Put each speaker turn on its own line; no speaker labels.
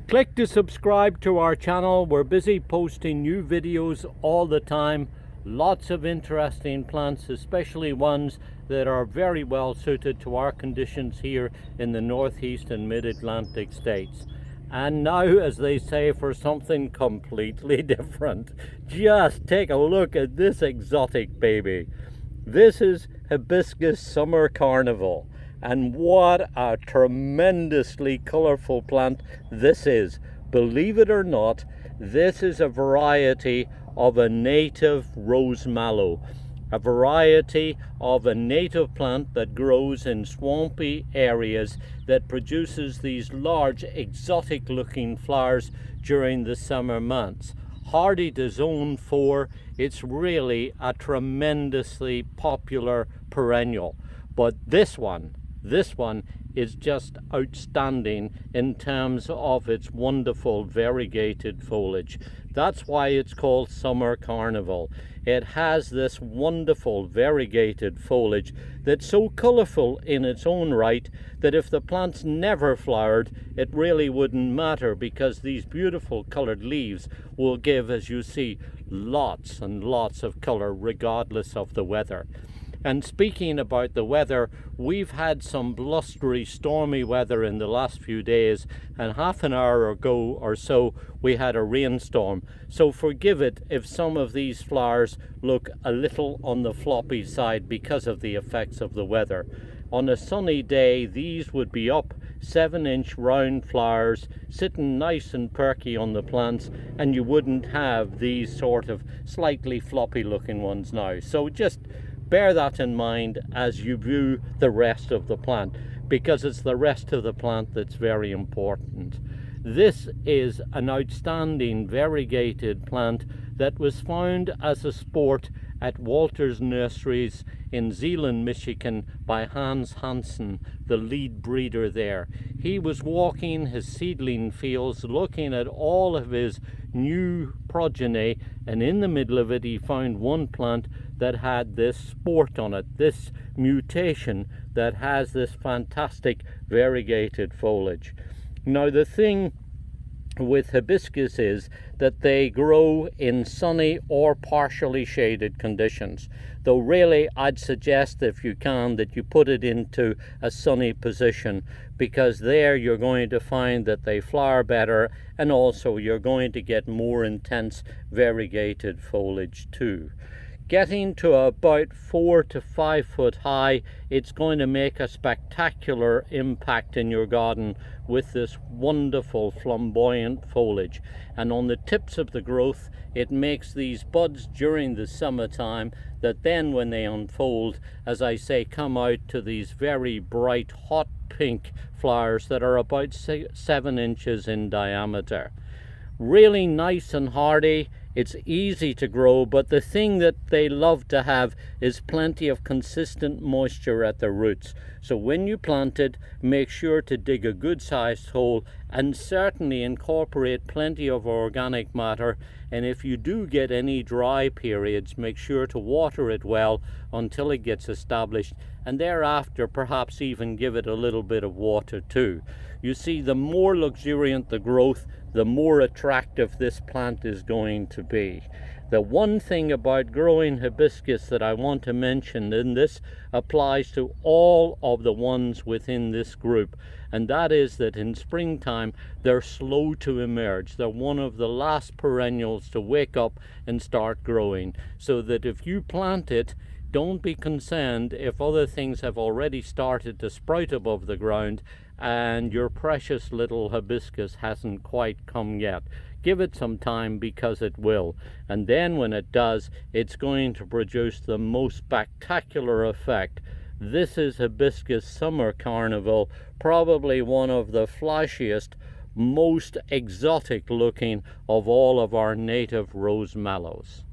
Click to subscribe to our channel. We're busy posting new videos all the time. Lots of interesting plants, especially ones that are very well suited to our conditions here in the Northeast and Mid-Atlantic states. And now, as they say, for something completely different. Just take a look at this exotic baby. This is Hibiscus Summer Carnival. And what a tremendously colorful plant this is. Believe it or not, this is a variety of a native rose mallow. A variety of a native plant that grows in swampy areas that produces these large exotic looking flowers during the summer months. Hardy to zone 4, it's really a tremendously popular perennial. But this one is just outstanding in terms of its wonderful variegated foliage. That's why it's called Summer Carnival. It has this wonderful variegated foliage that's so colorful in its own right that if the plants never flowered, it really wouldn't matter, because these beautiful colored leaves will give, as you see, lots and lots of color regardless of the weather. And speaking about the weather, we've had some blustery, stormy weather in the last few days, and half an hour ago or so we had a rainstorm. So forgive it if some of these flowers look a little on the floppy side because of the effects of the weather. On a sunny day, these would be up 7-inch round flowers, sitting nice and perky on the plants, and you wouldn't have these sort of slightly floppy looking ones now. So just bear that in mind as you view the rest of the plant, because it's the rest of the plant that's very important. This is an outstanding variegated plant that was found as a sport at Walter's Nurseries in Zeeland, Michigan by Hans Hansen, the lead breeder there. He was walking his seedling fields looking at all of his new progeny, and in the middle of it he found one plant that had this sport on it, this mutation that has this fantastic variegated foliage. Now the thing with hibiscus is that they grow in sunny or partially shaded conditions, though really I'd suggest, if you can, that you put it into a sunny position, because there you're going to find that they flower better, and also you're going to get more intense variegated foliage too. Getting to about 4 to 5 foot high, it's going to make a spectacular impact in your garden with this wonderful flamboyant foliage. And on the tips of the growth, it makes these buds during the summertime that then, when they unfold, as I say, come out to these very bright hot pink flowers that are about 7 inches in diameter. Really nice and hardy. It's easy to grow, but the thing that they love to have is plenty of consistent moisture at the roots. So when you plant it, make sure to dig a good sized hole and certainly incorporate plenty of organic matter. And if you do get any dry periods, make sure to water it well until it gets established, and thereafter perhaps even give it a little bit of water too. You see, the more luxuriant the growth, the more attractive this plant is going to be. The one thing about growing hibiscus that I want to mention, and this applies to all of the ones within this group, and that is that in springtime they're slow to emerge. They're one of the last perennials to wake up and start growing, so that if you plant it, don't be concerned if other things have already started to sprout above the ground and your precious little hibiscus hasn't quite come yet. Give it some time, because it will. And then when it does, it's going to produce the most spectacular effect. This is Hibiscus Summer Carnival, probably one of the flashiest, most exotic looking of all of our native rose mallows.